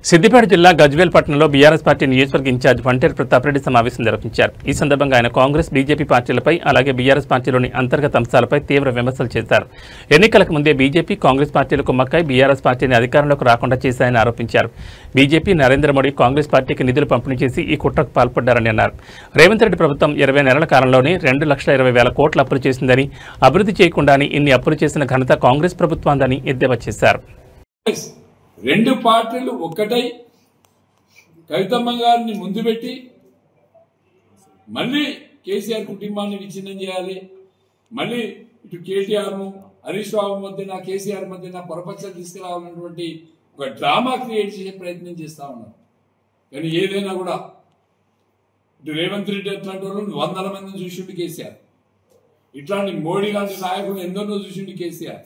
సిద్దిపేట జిల్లా గజ్వేల్ పట్టణంలో BRS party నియోజకవర్గ ఇన్ఛార్జ్ వంటేరు ప్రతాప్ రెడ్డి సమావేశం నిర్వహించారు. ఈ సందర్భంగా ఆయన కాంగ్రెస్, బీజేపీ పార్టీలపై అలాగే బీఆర్ఎస్ పార్టీలోని అంతర్గత అంశాలపై తీవ్ర విమర్శలు చేశారు. ఎన్నికలకు ముందే బీజేపీ, కాంగ్రెస్ పార్టీలకు కుమ్మక్కై బీఆర్ఎస్ పార్టీని అధికారంలోకి రాకుండా చేశాయని ఆరోపించారు. బీజేపీ, నరేంద్ర మోడీ కాంగ్రెస్ పార్టీకి నిధులు పంపిణీ చేసి ఈ కుట్రకు పాల్పడ్డారని అన్నారు. రేవంత్ రెడ్డి ప్రభుత్వం 20 నెలల కాలంలోనే 2,20,000 కోట్ల అప్పులు చేసిందని, అభివృద్ధి చేయకుండానే ఇన్ని అప్పులు చేసిన ఘనత కాంగ్రెస్ ప్రభుత్వాందని ఎద్దేవా చేశారు. రెండు పార్టీలు ఒక్కటై కవితమ్మ గారిని ముందు పెట్టి మళ్ళీ కేసీఆర్ కుటుంబాన్ని విచ్ఛిన్నం చేయాలి, మళ్ళీ ఇటు కేటీఆర్ హరీష్ రావు మధ్యన కేసీఆర్ మధ్యన పొరపక్షాలు తీసుకురావాలన్నటువంటి ఒక డ్రామా క్రియేట్ చేసే ప్రయత్నం చేస్తా ఉన్నారు. కానీ ఏదైనా కూడా ఇటు రేవంత్ రెడ్డి అట్లాంటి వాళ్ళు 100 మందిని చూసిండు కేసీఆర్, ఇట్లాంటి మోడీ లాంటి నాయకులు ఎందరినో చూసిండు కేసీఆర్.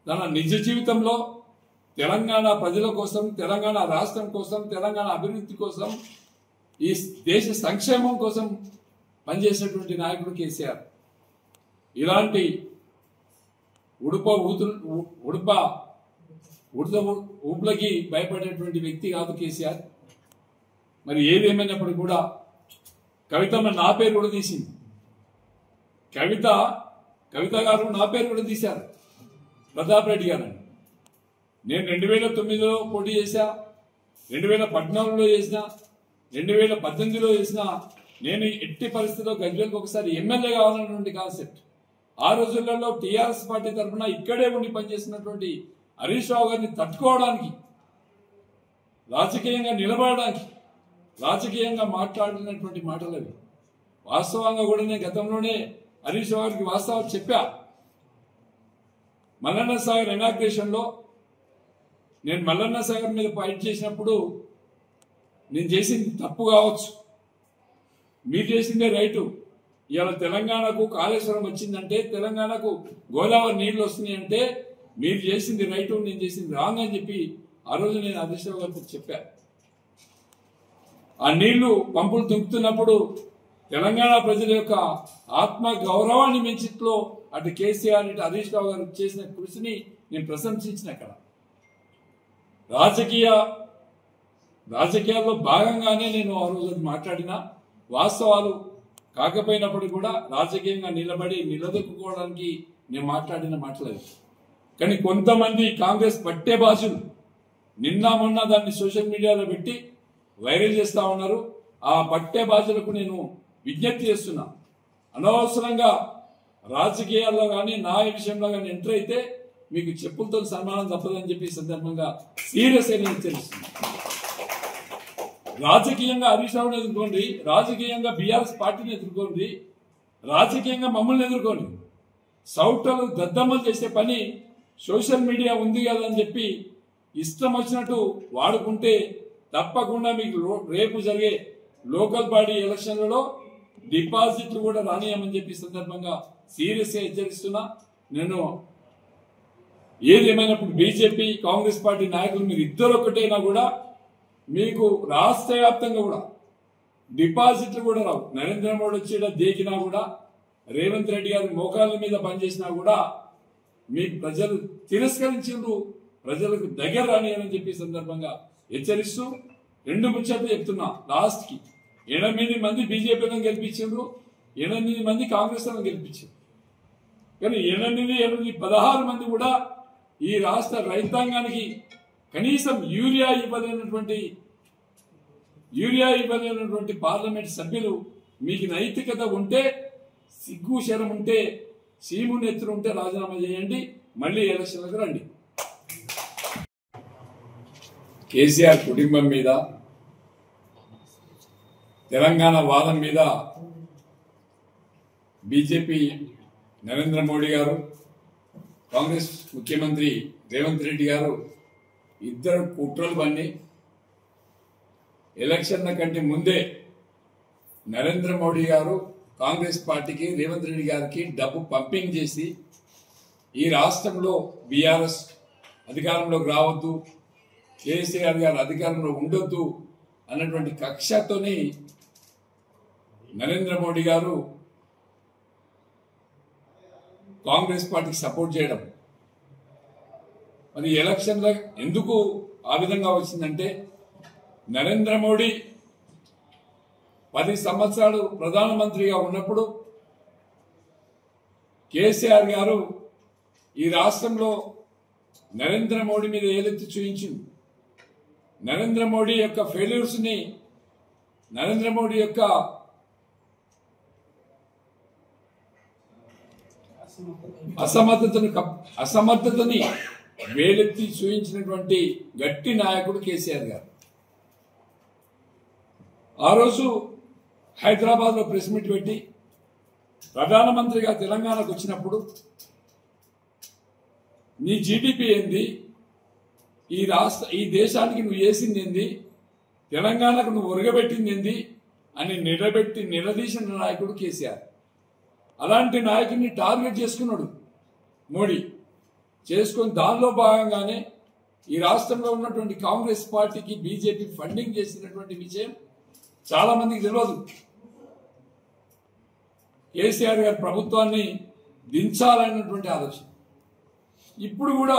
తన నిజ జీవితంలో తెలంగాణ ప్రజల కోసం, తెలంగాణ రాష్ట్రం కోసం, తెలంగాణ అభివృద్ధి కోసం, ఈ దేశ సంక్షేమం కోసం పనిచేసినటువంటి నాయకుడు కేసీఆర్. ఇలాంటి ఊపులకి భయపడేటువంటి వ్యక్తి కాదు కేసీఆర్. మరి ఏదేమైనప్పటికీ కూడా కవితమ్మ నా పేరు కూడా తీసింది. కవిత గారు నా పేరు కూడా తీశారు, ప్రతాప్ రెడ్డి గారు. నేను 2009లో పోటీ చేశా, 2014లో చేసిన, 2018లో చేసిన. నేను ఎట్టి పరిస్థితిలో గజ్వేల్కి ఒకసారి ఎమ్మెల్యే కావాలన్నటువంటి కాన్సెప్ట్. ఆ రోజులలో టీఆర్ఎస్ పార్టీ తరఫున ఇక్కడే ఉండి పనిచేస్తున్నటువంటి హరీష్ రావు గారిని తట్టుకోవడానికి, రాజకీయంగా నిలబడడానికి, రాజకీయంగా మాట్లాడినటువంటి మాటలు అవి. వాస్తవంగా కూడా నేను గతంలోనే హరీష్ రావు గారికి వాస్తవాలు చెప్పా. మల్లన్న సాగర్ ఇనాగ్రేషన్ లో నేను మల్లన్న సాగర్ మీద ఫైట్ చేసినప్పుడు నేను చేసింది తప్పు కావచ్చు, మీరు చేసిందే రైటు. ఇవాళ తెలంగాణకు కాళేశ్వరం వచ్చిందంటే, తెలంగాణకు గోదావరి నీళ్లు వస్తున్నాయి అంటే మీరు చేసింది రైటు, నేను చేసింది రాంగ్ అని చెప్పి ఆ రోజు నేను హరీష్ రావు గారికి చెప్పా. ఆ నీళ్లు పంపులు దుంకుతున్నప్పుడు తెలంగాణ ప్రజల యొక్క ఆత్మ గౌరవాన్ని పెంచిట్లో అటు కేసీఆర్, ఇటు హరీష్ రావు గారు చేసిన కృషిని నేను ప్రశంసించిన. అక్కడ రాజకీయాల్లో భాగంగానే నేను ఆ రోజు మాట్లాడిన వాస్తవాలు కాకపోయినప్పటికీ కూడా రాజకీయంగా నిలదొక్కుకోవడానికి నేను మాట్లాడిన మాటలేదు. కానీ కొంతమంది కాంగ్రెస్ పట్టే భాషలు నిన్న మొన్న దాన్ని సోషల్ మీడియాలో పెట్టి వైరల్ చేస్తా ఉన్నారు. ఆ పట్టే భాషలకు నేను విజ్ఞప్తి చేస్తున్నా, అనవసరంగా రాజకీయాల్లో కానీ నా విషయంలో కానీ ఎంటర్ అయితే మీకు చెప్పులతో సన్మానం తప్పదని చెప్పి సందర్భంగా సీరియస్ అయిన హెచ్చరిస్తుంది. రాజకీయంగా హరీష్ రావుని ఎదుర్కోండి, రాజకీయంగా బీఆర్ఎస్ పార్టీని ఎదుర్కోండి, రాజకీయంగా మమ్మల్ని ఎదుర్కోండి. సౌటలు దద్దమ్మలు చేసే పని సోషల్ మీడియా ఉంది కదని చెప్పి ఇష్టం వచ్చినట్టు వాడుకుంటే తప్పకుండా మీకు రేపు జరిగే లోకల్ బాడీ ఎలక్షన్లలో డిపాజిట్లు కూడా రానియమని చెప్పి సందర్భంగా సీరియస్ గా హెచ్చరిస్తున్నా. నేను ఏదేమైనప్పుడు బీజేపీ, కాంగ్రెస్ పార్టీ నాయకులు మీరు ఇద్దరు ఒకటైనా కూడా మీకు రాష్ట్ర వ్యాప్తంగా కూడా డిపాజిట్లు కూడా రావు. నరేంద్ర మోడీ వచ్చేట దేకినా కూడా, రేవంత్ రెడ్డి గారి మోకాళ్ళ మీద పనిచేసినా కూడా మీ ప్రజలు తిరస్కరించిండ్రు, ప్రజలకు దగ్గర రానియని చెప్పి సందర్భంగా హెచ్చరిస్తూ 2 ముచ్చట్లు చెప్తున్నా. లాస్ట్ కి 8 మంది బీజేపీలను గెలిపించిండ్రు, 8 మంది కాంగ్రెస్ లను గెలిపించారు. కానీ 16 మంది కూడా ఈ రాష్ట్ర రైతాంగానికి కనీసం యూరియా ఇవ్వలేనటువంటి పార్లమెంట్ సభ్యులు. మీకు నైతికత ఉంటే, సిగ్గు శరం ఉంటే, సీము నెత్తులు ఉంటే రాజీనామా చేయండి, మళ్ళీ ఎలక్షన్లకు రండి. కేసీఆర్ కుటుంబం మీద, తెలంగాణ వాదం మీద బీజేపీ నరేంద్ర మోడీ గారు, కాంగ్రెస్ ముఖ్యమంత్రి రేవంత్ రెడ్డి గారు ఇద్దరు కుట్రలు పన్ని ఎలక్షన్ల కంటే ముందే నరేంద్ర మోడీ గారు కాంగ్రెస్ పార్టీకి, రేవంత్ రెడ్డి గారికి డబ్బు పంపింగ్ చేసి ఈ రాష్ట్రంలో బీఆర్ఎస్ అధికారంలోకి రావద్దు, కేసీఆర్ గారు అధికారంలో ఉండొద్దు అన్నటువంటి కక్షతోని నరేంద్ర మోడీ గారు కాంగ్రెస్ పార్టీకి సపోర్ట్ చేయడం. మరి ఎలక్షన్లో ఎందుకు ఆ విధంగా వచ్చిందంటే నరేంద్ర మోడీ 10 సంవత్సరాలు ప్రధానమంత్రిగా ఉన్నప్పుడు కేసీఆర్ గారు ఈ రాష్ట్రంలో నరేంద్ర మోడీ మీద ఏలెత్తి చూయించింది. నరేంద్ర మోడీ యొక్క ఫెయిల్యూర్స్ ని, నరేంద్ర మోడీ యొక్క అసమర్థతని వేలెత్తి చూయించినటువంటి గట్టి నాయకుడు కేసీఆర్ గారు. ఆ రోజు హైదరాబాద్ లో ప్రెస్ మీట్ పెట్టి ప్రధానమంత్రిగా తెలంగాణకు వచ్చినప్పుడు నీ జీడిపి ఏంది, ఈ దేశానికి నువ్వు చేసింది ఏంది, తెలంగాణకు నువ్వు ఒరగబెట్టింది ఏంది అని నిలదీసిన నాయకుడు కేసీఆర్. అలాంటి నాయకుడిని టార్గెట్ చేసుకున్నాడు మోడీ. చేసుకుని దానిలో భాగంగానే ఈ రాష్ట్రంలో ఉన్నటువంటి కాంగ్రెస్ పార్టీకి బీజేపీ ఫండింగ్ చేసినటువంటి విషయం చాలా మందికి తెలియదు. కేసీఆర్ గారి ప్రభుత్వాన్ని దించాలన్నటువంటి ఆలోచన. ఇప్పుడు కూడా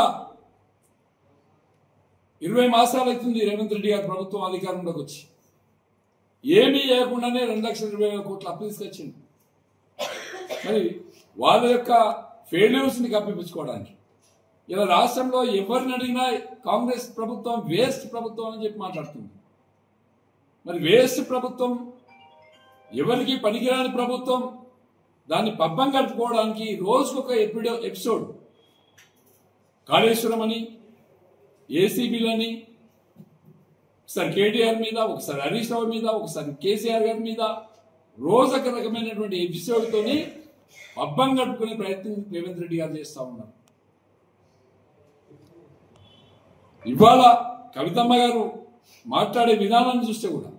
20 మాసాలు అవుతుంది రేవంత్ రెడ్డి గారి ప్రభుత్వం అధికారంలోకి వచ్చి. ఏమీ చేయకుండానే 2,20,000 కోట్ల అప్పు తీసుకొచ్చింది. మరి వాళ్ళ యొక్క ఫెయిల్యూర్స్ ని కప్పిపుచ్చుకోవడానికి ఇలా రాష్ట్రంలో ఎవరిని అడిగినా కాంగ్రెస్ ప్రభుత్వం వేస్ట్ ప్రభుత్వం అని చెప్పి మాట్లాడుతుంది. మరి వేస్ట్ ప్రభుత్వం, ఎవరికి పనికిరాని ప్రభుత్వం, దాన్ని పబ్బం గడుపుకోవడానికి రోజుకొక ఎపిసోడ్ కాళేశ్వరం అని, ఏసీబీలని, ఒకసారి కేటీఆర్ మీద, ఒకసారి హరీష్ రావు మీద, ఒకసారి కేసీఆర్ గారి మీద రోజొక రకమైనటువంటి ఎపిసోడ్తోని పబ్బం గడుపుకునే ప్రయత్నం రేవంత్ రెడ్డి గారు చేస్తా ఉన్నారు. ఇవాళ కవితమ్మ గారు మాట్లాడే విధానాన్ని చూస్తే కూడా